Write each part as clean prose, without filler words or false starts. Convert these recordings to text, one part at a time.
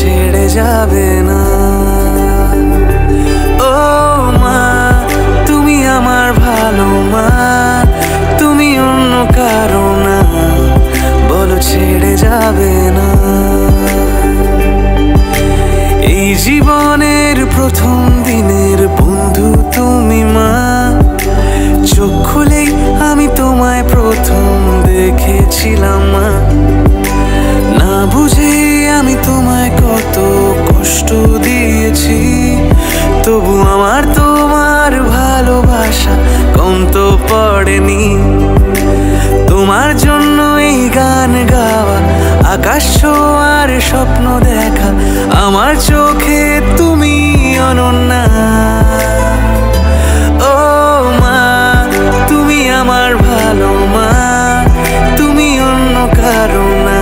ছেড়ে যাবে না। ও মা, তুমি আমার ভালো মা, তুমি অন্য কারো না, বলো ছেড়ে যাবে না। এই জীবনের প্রথম দিনের বন্ধু তুমি মা, চোখ খুলেই আমি তোমায় প্রথম দেখেছিলাম মা। না বুঝে আমি তোমায় কত কষ্ট দিয়েছি, তবু আমার তোমার ভালোবাসা কম তো পড়েনি। তোমার জন্য এই গান গাওয়া, আকাশ ছোঁয়ার স্বপ্ন দেখা, আমার চোখে তুমি অনন্যা। ও মা, তুমি আমার ভালো মা, তুমি অন্য কারো না,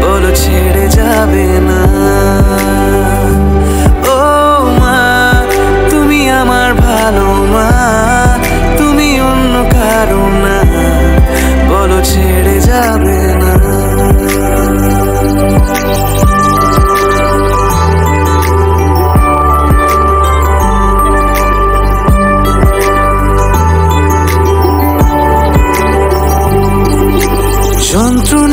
বলো ছেড়ে যাবে না। ও মা, তুমি আমার ভালো মা, তুমি অন্য কারো না, বলো ছেড়ে যাবে না। যন্ত্রণা